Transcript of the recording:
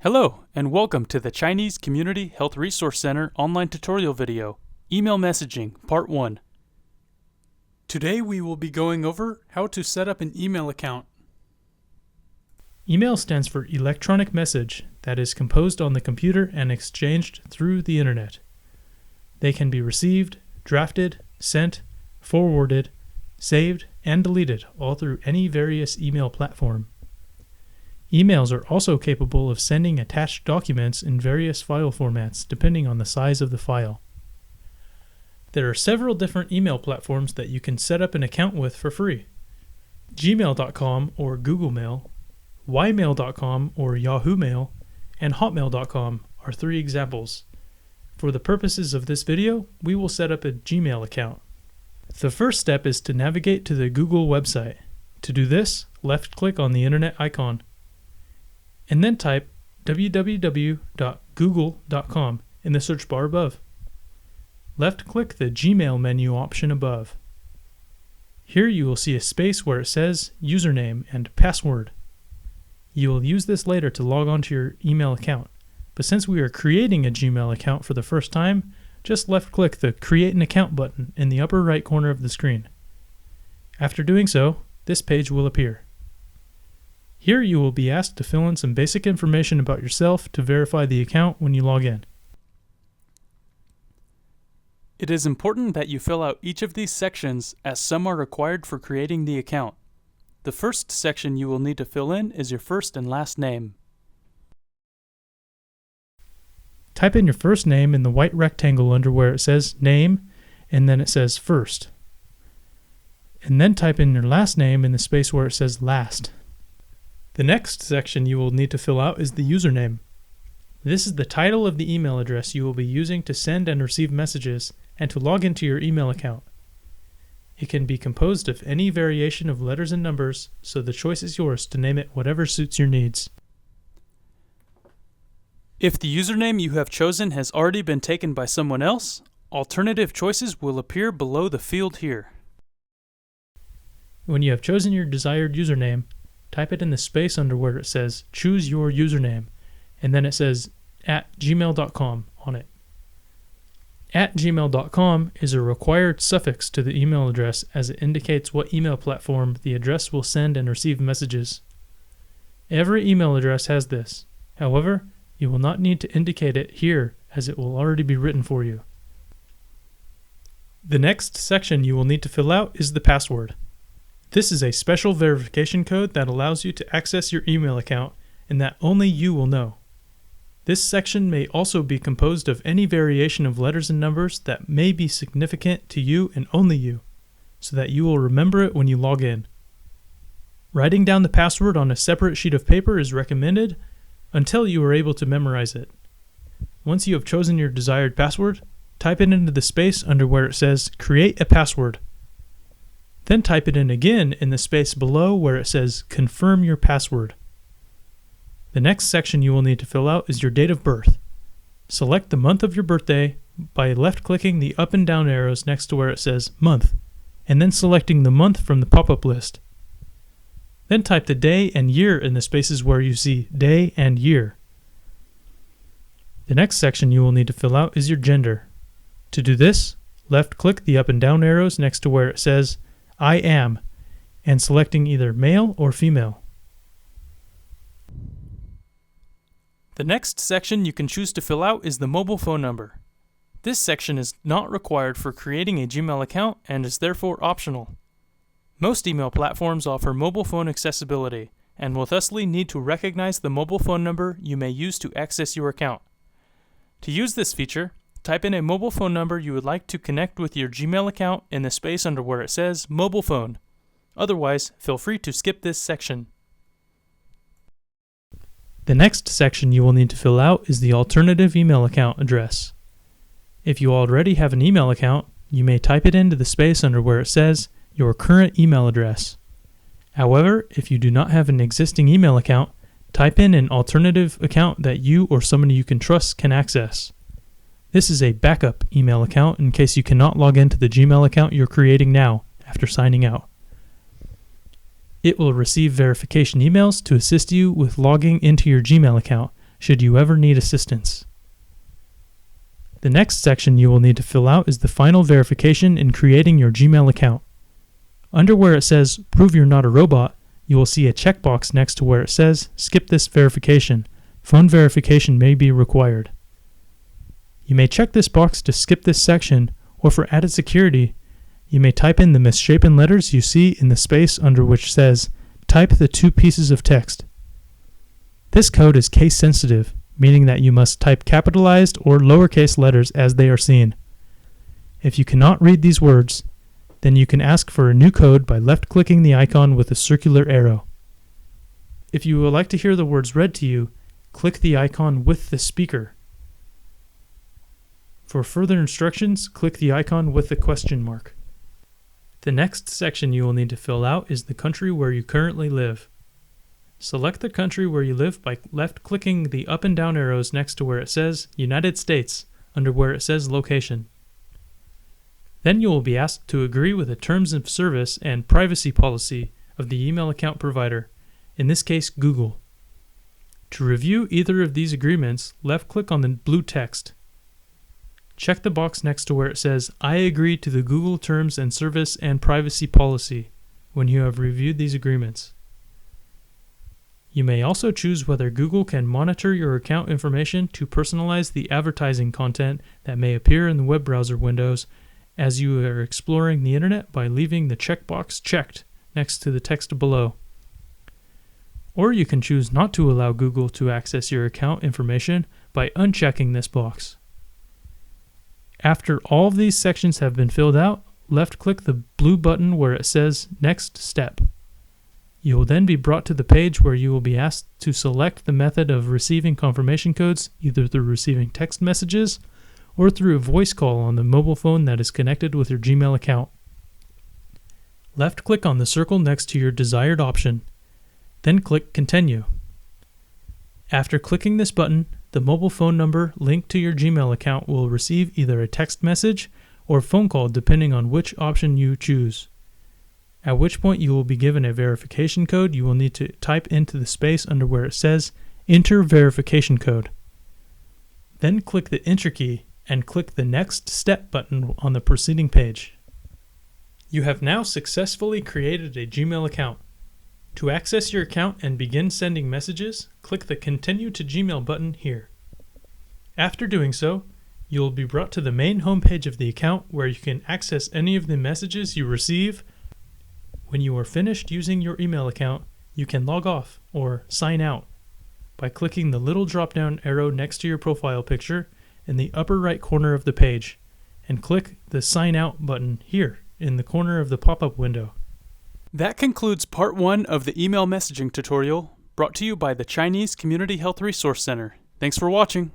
Hello, and welcome to the Chinese Community Health Resource Center online tutorial video, Email Messaging, Part 1. Today we will be going over how to set up an email account. Email stands for electronic message that is composed on the computer and exchanged through the internet. They can be received, drafted, sent, forwarded, saved, and deleted all through any various email platform. Emails are also capable of sending attached documents in various file formats depending on the size of the file. There are several different email platforms that you can set up an account with for free. Gmail.com or Google Mail, Ymail.com or Yahoo Mail, and Hotmail.com are three examples. For the purposes of this video, we will set up a Gmail account. The first step is to navigate to the Google website. To do this, left-click on the internet icon, and then type www.google.com in the search bar above. Left-click the Gmail menu option above. Here you will see a space where it says username and password. You will use this later to log on to your email account, but since we are creating a Gmail account for the first time, just left-click the Create an Account button in the upper right corner of the screen. After doing so, this page will appear. Here you will be asked to fill in some basic information about yourself to verify the account when you log in. It is important that you fill out each of these sections as some are required for creating the account. The first section you will need to fill in is your first and last name. Type in your first name in the white rectangle under where it says Name and then it says First. And then type in your last name in the space where it says Last. The next section you will need to fill out is the username. This is the title of the email address you will be using to send and receive messages and to log into your email account. It can be composed of any variation of letters and numbers, so the choice is yours to name it whatever suits your needs. If the username you have chosen has already been taken by someone else, alternative choices will appear below the field here. When you have chosen your desired username, type it in the space under where it says Choose Your Username, and then it says @gmail.com on it. @gmail.com is a required suffix to the email address as it indicates what email platform the address will send and receive messages. Every email address has this. However, you will not need to indicate it here as it will already be written for you. The next section you will need to fill out is the password. This is a special verification code that allows you to access your email account and that only you will know. This section may also be composed of any variation of letters and numbers that may be significant to you and only you, so that you will remember it when you log in. Writing down the password on a separate sheet of paper is recommended until you are able to memorize it. Once you have chosen your desired password, type it into the space under where it says Create a Password. Then type it in again in the space below where it says Confirm your password. The next section you will need to fill out is your date of birth. Select the month of your birthday by left-clicking the up and down arrows next to where it says Month, and then selecting the month from the pop-up list. Then type the day and year in the spaces where you see Day and Year. The next section you will need to fill out is your gender. To do this, left-click the up and down arrows next to where it says I am, and selecting either male or female. The next section you can choose to fill out is the mobile phone number. This section is not required for creating a Gmail account and is therefore optional. Most email platforms offer mobile phone accessibility and will thusly need to recognize the mobile phone number you may use to access your account. To use this feature, type in a mobile phone number you would like to connect with your Gmail account in the space under where it says Mobile Phone. Otherwise, feel free to skip this section. The next section you will need to fill out is the alternative email account address. If you already have an email account, you may type it into the space under where it says your current email address. However, if you do not have an existing email account, type in an alternative account that you or somebody you can trust can access. This is a backup email account in case you cannot log into the Gmail account you're creating now after signing out. It will receive verification emails to assist you with logging into your Gmail account, should you ever need assistance. The next section you will need to fill out is the final verification in creating your Gmail account. Under where it says Prove You're Not a Robot, you will see a checkbox next to where it says Skip this verification. Phone verification may be required. You may check this box to skip this section, or for added security, you may type in the misshapen letters you see in the space under which says Type the 2 pieces of text. This code is case sensitive, meaning that you must type capitalized or lowercase letters as they are seen. If you cannot read these words, then you can ask for a new code by left-clicking the icon with a circular arrow. If you would like to hear the words read to you, click the icon with the speaker. For further instructions, click the icon with the question mark. The next section you will need to fill out is the country where you currently live. Select the country where you live by left-clicking the up and down arrows next to where it says United States under where it says Location. Then you will be asked to agree with the terms of service and privacy policy of the email account provider, in this case Google. To review either of these agreements, left-click on the blue text. Check the box next to where it says I agree to the Google Terms and Service and Privacy Policy when you have reviewed these agreements. You may also choose whether Google can monitor your account information to personalize the advertising content that may appear in the web browser windows as you are exploring the internet by leaving the checkbox checked next to the text below. Or you can choose not to allow Google to access your account information by unchecking this box. After all of these sections have been filled out, left-click the blue button where it says Next Step. You will then be brought to the page where you will be asked to select the method of receiving confirmation codes, either through receiving text messages or through a voice call on the mobile phone that is connected with your Gmail account. Left-click on the circle next to your desired option, then click Continue. After clicking this button, the mobile phone number linked to your Gmail account will receive either a text message or phone call depending on which option you choose. At which point you will be given a verification code you will need to type into the space under where it says Enter Verification Code. Then click the Enter key and click the Next Step button on the preceding page. You have now successfully created a Gmail account. To access your account and begin sending messages, click the Continue to Gmail button here. After doing so, you will be brought to the main homepage of the account where you can access any of the messages you receive. When you are finished using your email account, you can log off or sign out by clicking the little drop-down arrow next to your profile picture in the upper right corner of the page and click the Sign Out button here in the corner of the pop-up window. That concludes part 1 of the email messaging tutorial brought to you by the Chinese Community Health Resource Center. Thanks for watching.